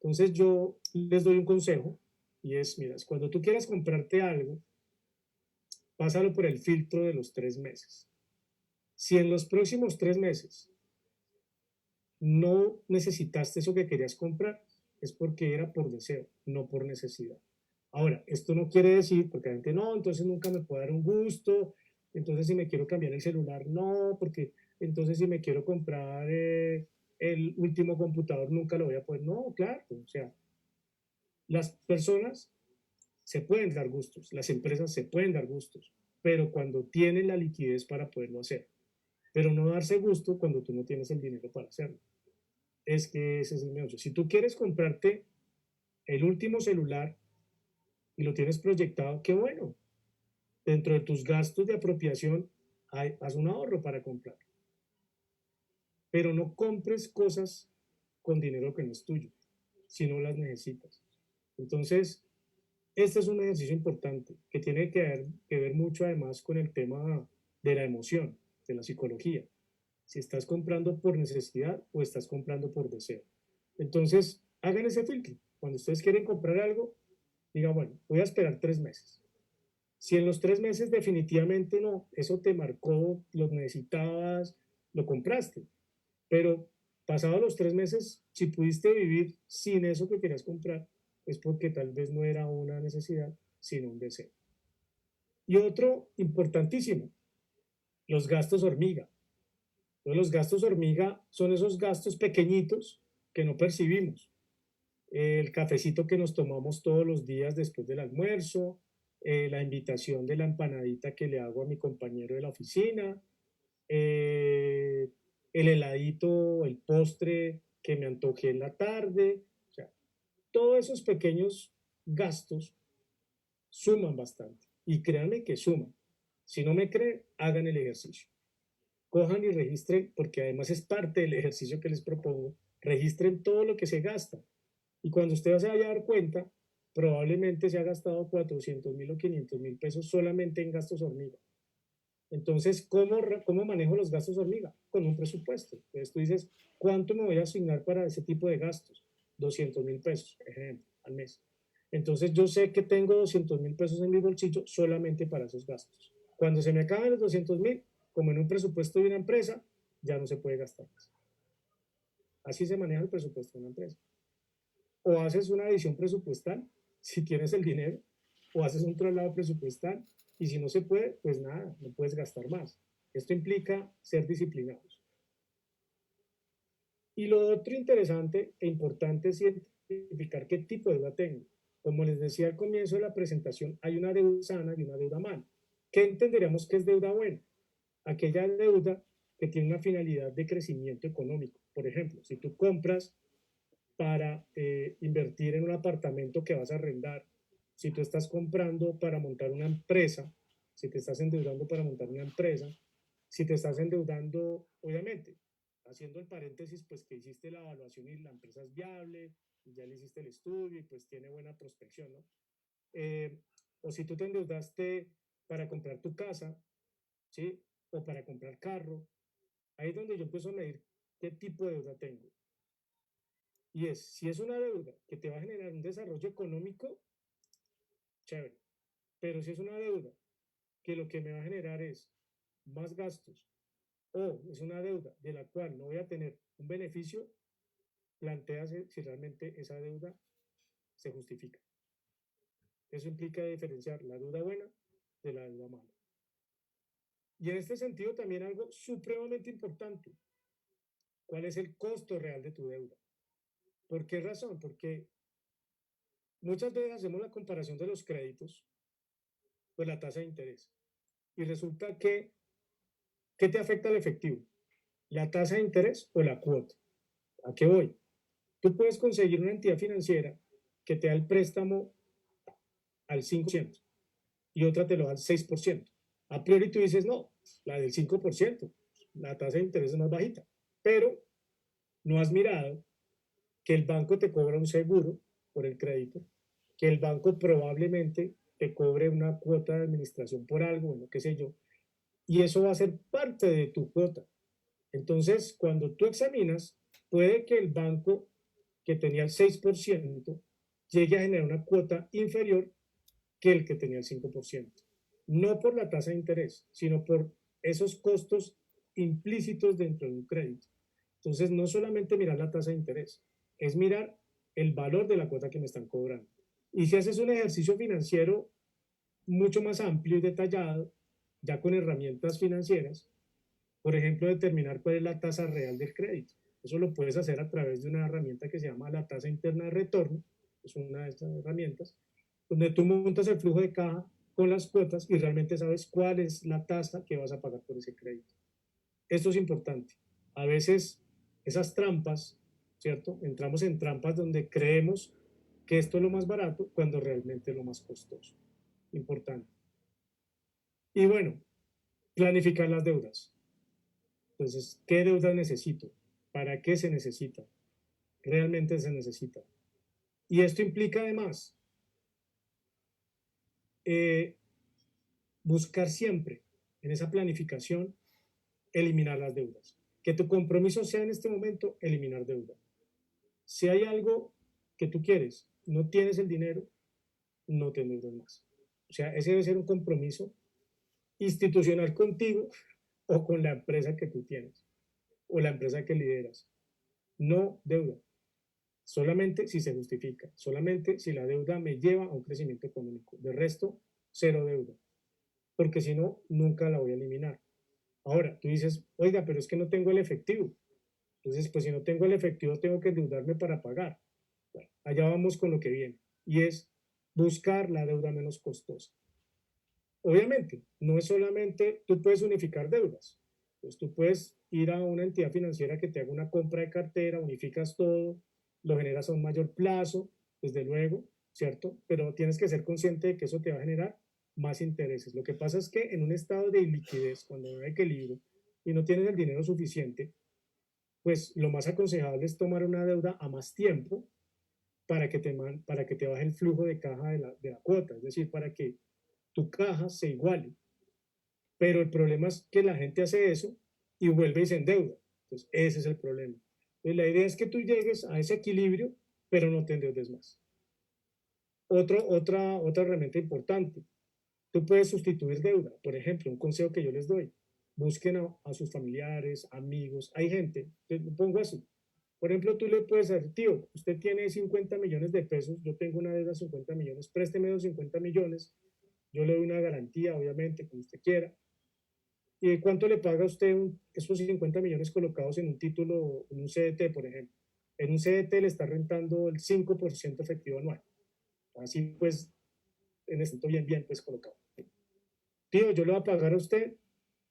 Entonces yo les doy un consejo y es, mira, cuando tú quieras comprarte algo, pásalo por el filtro de los 3 meses. Si en los próximos 3 meses no necesitaste eso que querías comprar, es porque era por deseo, no por necesidad. Ahora, esto no quiere decir, porque la gente no, entonces nunca me puede dar un gusto, entonces si me quiero cambiar el celular, no, porque entonces si me quiero comprar el último computador, nunca lo voy a poder. No, claro, o sea, las personas se pueden dar gustos, las empresas se pueden dar gustos, pero cuando tienen la liquidez para poderlo hacer, pero no darse gusto cuando tú no tienes el dinero para hacerlo. Es que ese es el negocio. Si tú quieres comprarte el último celular y lo tienes proyectado, qué bueno. Dentro de tus gastos de apropiación, haz un ahorro para comprar. Pero no compres cosas con dinero que no es tuyo, si no las necesitas. Entonces, este es un ejercicio importante que tiene que ver mucho además con el tema de la emoción, de la psicología. Si estás comprando por necesidad o estás comprando por deseo. Entonces, hagan ese filtro. Cuando ustedes quieren comprar algo, digan, bueno, voy a esperar 3 meses. Si en los 3 meses definitivamente no, eso te marcó, lo necesitabas, lo compraste. Pero pasados los 3 meses, si pudiste vivir sin eso que querías comprar, es porque tal vez no era una necesidad, sino un deseo. Y otro importantísimo, los gastos hormiga. Entonces, los gastos hormiga son esos gastos pequeñitos que no percibimos. El cafecito que nos tomamos todos los días después del almuerzo, la invitación de la empanadita que le hago a mi compañero de la oficina, el heladito, el postre que me antojé en la tarde. O sea, todos esos pequeños gastos suman bastante. Y créanme que suman. Si no me creen, hagan el ejercicio. Cojan y registren, porque además es parte del ejercicio que les propongo, registren todo lo que se gasta. Y cuando usted se vaya a dar cuenta, probablemente se ha gastado 400.000 o 500.000 pesos solamente en gastos hormiga. Entonces, ¿cómo manejo los gastos hormiga? Con un presupuesto. Entonces tú dices, ¿cuánto me voy a asignar para ese tipo de gastos? 200.000 pesos, ejemplo, al mes. Entonces yo sé que tengo 200.000 pesos en mi bolsillo solamente para esos gastos. Cuando se me acaben los 200.000, como en un presupuesto de una empresa, ya no se puede gastar más. Así se maneja el presupuesto de una empresa. O haces una adición presupuestal, si tienes el dinero, o haces un traslado presupuestal, y si no se puede, pues nada, no puedes gastar más. Esto implica ser disciplinados. Y lo otro interesante e importante es identificar qué tipo de deuda tengo. Como les decía al comienzo de la presentación, hay una deuda sana y una deuda mala. ¿Qué entenderíamos que es deuda buena? Aquella deuda que tiene una finalidad de crecimiento económico. Por ejemplo, si tú compras para invertir en un apartamento que vas a arrendar, si tú estás comprando para montar una empresa, si te estás endeudando para montar una empresa, si te estás endeudando, obviamente, haciendo el paréntesis, pues que hiciste la evaluación y la empresa es viable, y ya le hiciste el estudio y pues tiene buena prospección, ¿no? O si tú te endeudaste para comprar tu casa, ¿sí? O para comprar carro, ahí es donde yo empiezo a medir qué tipo de deuda tengo. Y si es una deuda que te va a generar un desarrollo económico, chévere. Pero si es una deuda que lo que me va a generar es más gastos o es una deuda de la cual no voy a tener un beneficio, plantéase si realmente esa deuda se justifica. Eso implica diferenciar la deuda buena de la deuda mala. Y en este sentido también algo supremamente importante, ¿cuál es el costo real de tu deuda? ¿Por qué razón? Porque muchas veces hacemos la comparación de los créditos, pues la tasa de interés. Y resulta que, ¿qué te afecta al efectivo? ¿La tasa de interés o la cuota? ¿A qué voy? Tú puedes conseguir una entidad financiera que te da el préstamo al 5% y otra te lo da al 6%. A priori tú dices, no, la del 5%, la tasa de interés es más bajita. Pero no has mirado que el banco te cobra un seguro por el crédito, que el banco probablemente te cobre una cuota de administración por algo, bueno, qué sé yo, y eso va a ser parte de tu cuota. Entonces, cuando tú examinas, puede que el banco que tenía el 6% llegue a generar una cuota inferior que el que tenía el 5%. No por la tasa de interés, sino por esos costos implícitos dentro de un crédito. Entonces, no solamente mirar la tasa de interés, es mirar el valor de la cuota que me están cobrando. Y si haces un ejercicio financiero mucho más amplio y detallado, ya con herramientas financieras, por ejemplo, determinar cuál es la tasa real del crédito. Eso lo puedes hacer a través de una herramienta que se llama la tasa interna de retorno, es una de estas herramientas, donde tú montas el flujo de caja con las cuotas y realmente sabes cuál es la tasa que vas a pagar por ese crédito. Esto es importante. A veces esas trampas, ¿cierto? Entramos en trampas donde creemos que esto es lo más barato cuando realmente es lo más costoso. Importante. Y bueno, planificar las deudas. Entonces, ¿qué deuda necesito? ¿Para qué se necesita? Realmente se necesita. Y esto implica además eh, buscar siempre en esa planificación eliminar las deudas. Que tu compromiso sea en este momento eliminar deuda. Si hay algo que tú quieres, no tienes el dinero, no te endeudes más. O sea, ese debe ser un compromiso institucional contigo o con la empresa que tú tienes o la empresa que lideras. No deuda. Solamente si se justifica, solamente si la deuda me lleva a un crecimiento económico. De resto, cero deuda, porque si no, nunca la voy a eliminar. Ahora, tú dices, oiga, pero es que no tengo el efectivo. Entonces, pues si no tengo el efectivo, tengo que endeudarme para pagar. Bueno, allá vamos con lo que viene, y es buscar la deuda menos costosa. Obviamente, no es solamente, tú puedes unificar deudas. Pues tú puedes ir a una entidad financiera que te haga una compra de cartera, unificas todo, lo generas a un mayor plazo, desde luego, ¿cierto? Pero tienes que ser consciente de que eso te va a generar más intereses. Lo que pasa es que en un estado de liquidez, cuando no hay equilibrio y no tienes el dinero suficiente, pues lo más aconsejable es tomar una deuda a más tiempo para que te baje el flujo de caja de la cuota, es decir, para que tu caja se iguale. Pero el problema es que la gente hace eso y vuelve y se endeuda. Entonces, ese es el problema. Entonces, la idea es que tú llegues a ese equilibrio, pero no te endeudes más. Otra herramienta importante, tú puedes sustituir deuda. Por ejemplo, un consejo que yo les doy, busquen a sus familiares, amigos. Hay gente, te lo pongo así. Por ejemplo, tú le puedes decir, tío, usted tiene 50 millones de pesos, yo tengo una deuda de 50 millones, présteme los 50 millones, yo le doy una garantía, obviamente, como usted quiera. ¿Y cuánto le paga a usted esos 50 millones colocados en un título, en un CDT, por ejemplo? En un CDT le está rentando el 5% efectivo anual. Así pues, en este bien, bien, pues colocado. Tío, yo le voy a pagar a usted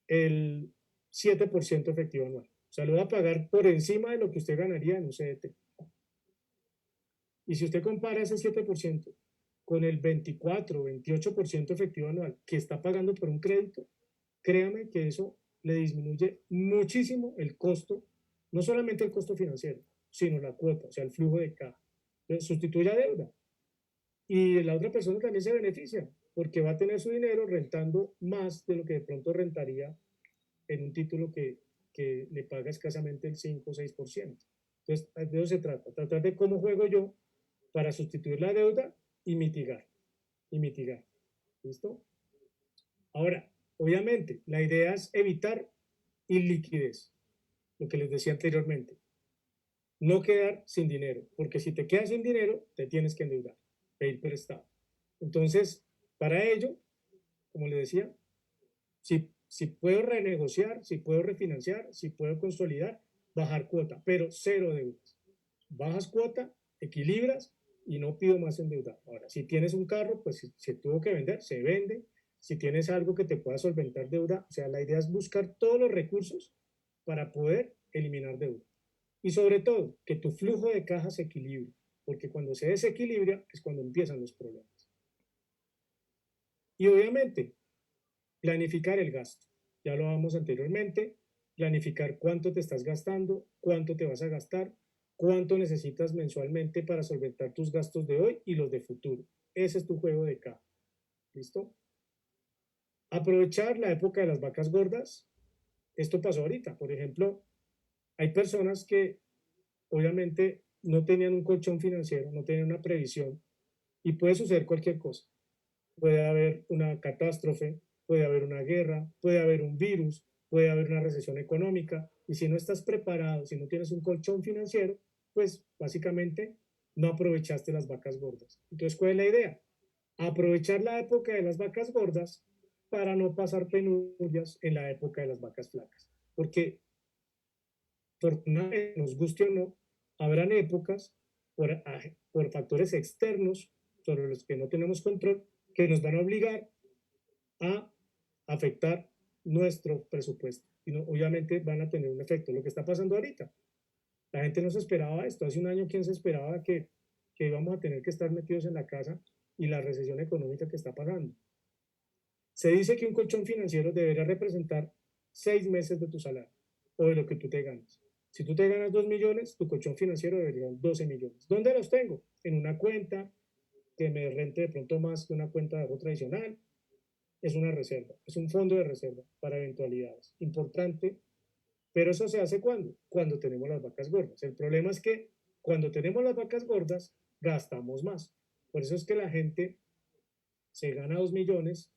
el 7% efectivo anual. O sea, le voy a pagar por encima de lo que usted ganaría en un CDT. Y si usted compara ese 7% con el 24 o 28% efectivo anual que está pagando por un crédito, créame que eso le disminuye muchísimo el costo, no solamente el costo financiero, sino la cuota, o sea, el flujo de caja. Entonces, sustituye a deuda. Y la otra persona también se beneficia, porque va a tener su dinero rentando más de lo que de pronto rentaría en un título que le paga escasamente el 5 o 6%. Entonces, de eso se trata, tratar de cómo juego yo para sustituir la deuda y mitigar, y mitigar. ¿Listo? Ahora, obviamente, la idea es evitar iliquidez, lo que les decía anteriormente. No quedar sin dinero, porque si te quedas sin dinero, te tienes que endeudar, pedir prestado. Entonces, para ello, como les decía, si puedo renegociar, si puedo refinanciar, si puedo consolidar, bajar cuota, pero cero deudas. Bajas cuota, equilibras y no pido más endeudar. Ahora, si tienes un carro, pues si se tuvo que vender, se vende. Si tienes algo que te pueda solventar deuda, o sea, la idea es buscar todos los recursos para poder eliminar deuda. Y sobre todo, que tu flujo de caja se equilibre, porque cuando se desequilibra es cuando empiezan los problemas. Y obviamente, planificar el gasto. Ya lo hablamos anteriormente, planificar cuánto te estás gastando, cuánto te vas a gastar, cuánto necesitas mensualmente para solventar tus gastos de hoy y los de futuro. Ese es tu juego de caja. ¿Listo? Aprovechar la época de las vacas gordas. Esto pasó ahorita. Por ejemplo, hay personas que obviamente no tenían un colchón financiero, no tenían una previsión y puede suceder cualquier cosa. Puede haber una catástrofe, puede haber una guerra, puede haber un virus, puede haber una recesión económica, y si no estás preparado, si no tienes un colchón financiero, pues básicamente no aprovechaste las vacas gordas. Entonces, ¿cuál es la idea? Aprovechar la época de las vacas gordas para no pasar penurias en la época de las vacas flacas. Porque, afortunadamente, nos guste o no, habrán épocas por factores externos sobre los que no tenemos control que nos van a obligar a afectar nuestro presupuesto. Y no, obviamente van a tener un efecto. Lo que está pasando ahorita. La gente no se esperaba esto. Hace un año, ¿quién se esperaba que íbamos a tener que estar metidos en la casa y la recesión económica que está pasando? Se dice que un colchón financiero debería representar 6 meses de tu salario o de lo que tú te ganas. Si tú te ganas 2 millones, tu colchón financiero debería ser 12 millones. ¿Dónde los tengo? En una cuenta que me rente de pronto más que una cuenta de ahorro tradicional. Es una reserva, es un fondo de reserva para eventualidades. Importante, pero eso se hace cuando? Cuando tenemos las vacas gordas. El problema es que cuando tenemos las vacas gordas, gastamos más. Por eso es que la gente se gana 2 millones,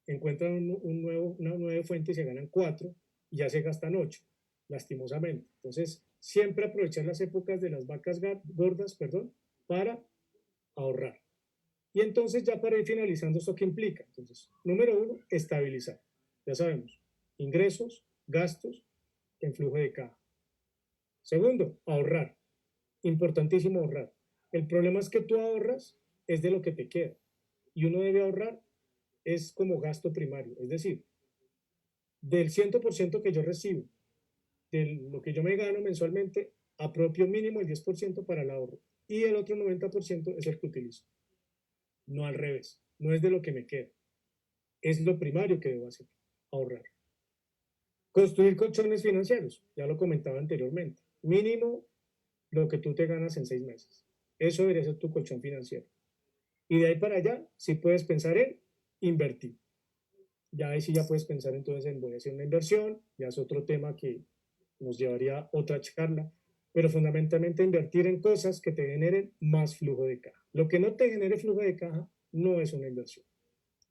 encuentran una nueva fuente y se ganan 4 y ya se gastan 8, lastimosamente. Entonces, siempre aprovechar las épocas de las vacas gordas, perdón, para ahorrar. Y entonces ya para ir finalizando, ¿esto qué implica? Entonces, número uno, estabilizar. Ya sabemos, ingresos, gastos en flujo de caja. Segundo, ahorrar. Importantísimo ahorrar. El problema es que tú ahorras es de lo que te queda. Y uno debe ahorrar es como gasto primario. Es decir, del 100% que yo recibo, de lo que yo me gano mensualmente, apropio mínimo el 10% para el ahorro. Y el otro 90% es el que utilizo. No al revés. No es de lo que me queda. Es lo primario que debo hacer, ahorrar. Construir colchones financieros, ya lo comentaba anteriormente. Mínimo lo que tú te ganas en 6 meses. Eso debería ser tu colchón financiero. Y de ahí para allá, sí puedes pensar en invertir. Ya ahí sí ya puedes pensar entonces en voy a hacer una inversión, ya es otro tema que nos llevaría a otra charla, pero fundamentalmente invertir en cosas que te generen más flujo de caja. Lo que no te genere flujo de caja no es una inversión,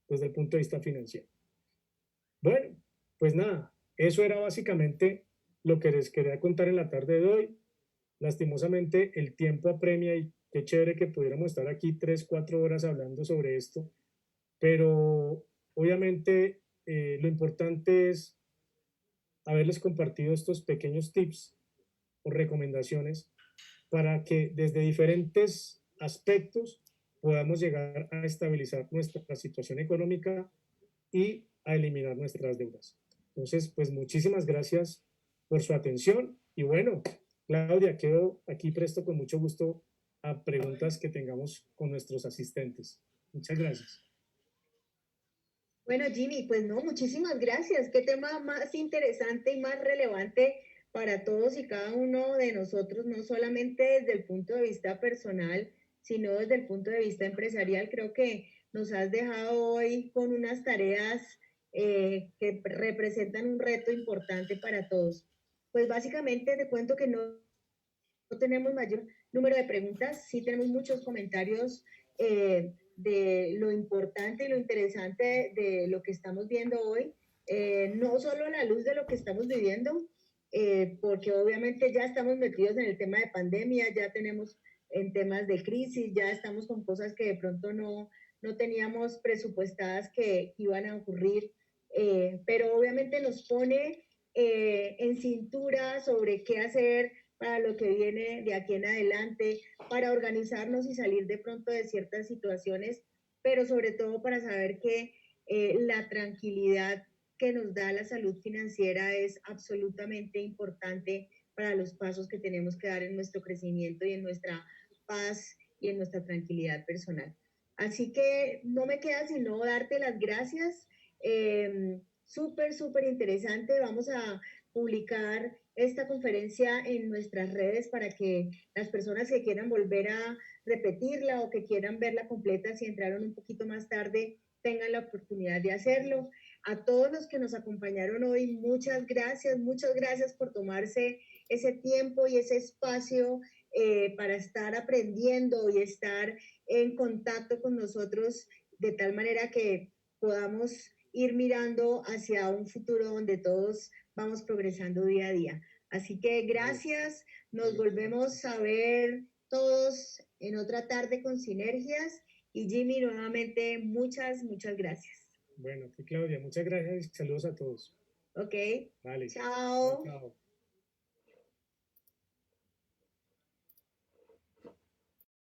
desde el punto de vista financiero. Bueno, pues nada, eso era básicamente lo que les quería contar en la tarde de hoy. Lastimosamente el tiempo apremia y qué chévere que pudiéramos estar aquí 3, 4 horas hablando sobre esto, pero obviamente lo importante es haberles compartido estos pequeños tips o recomendaciones para que desde diferentes aspectos podamos llegar a estabilizar nuestra situación económica y a eliminar nuestras deudas. Entonces, pues muchísimas gracias por su atención y bueno, Claudia, quedo aquí presto con mucho gusto a preguntas que tengamos con nuestros asistentes. Muchas gracias. Bueno, Jimmy, pues no, muchísimas gracias. Qué tema más interesante y más relevante para todos y cada uno de nosotros, no solamente desde el punto de vista personal, sino desde el punto de vista empresarial. Creo que nos has dejado hoy con unas tareas que representan un reto importante para todos. Pues básicamente te cuento que no tenemos mayor número de preguntas, sí tenemos muchos comentarios de lo importante y lo interesante de lo que estamos viendo hoy, no solo a la luz de lo que estamos viviendo, porque obviamente ya estamos metidos en el tema de pandemia, ya tenemos en temas de crisis, ya estamos con cosas que de pronto no teníamos presupuestadas que iban a ocurrir, pero obviamente nos pone en cintura sobre qué hacer para lo que viene de aquí en adelante, para organizarnos y salir de pronto de ciertas situaciones, pero sobre todo para saber que la tranquilidad que nos da la salud financiera es absolutamente importante para los pasos que tenemos que dar en nuestro crecimiento y en nuestra paz y en nuestra tranquilidad personal. Así que no me queda sino darte las gracias. Súper, súper interesante. Vamos a publicar esta conferencia en nuestras redes para que las personas que quieran volver a repetirla o que quieran verla completa, si entraron un poquito más tarde, tengan la oportunidad de hacerlo. A todos los que nos acompañaron hoy, muchas gracias por tomarse ese tiempo y ese espacio para estar aprendiendo y estar en contacto con nosotros de tal manera que podamos ir mirando hacia un futuro donde todos vamos progresando día a día. Así que gracias, nos volvemos a ver todos en otra tarde con Sinergias y Jimmy, nuevamente muchas gracias. Bueno, Claudia, muchas gracias y saludos a todos. Ok, Vale. chao. Chao.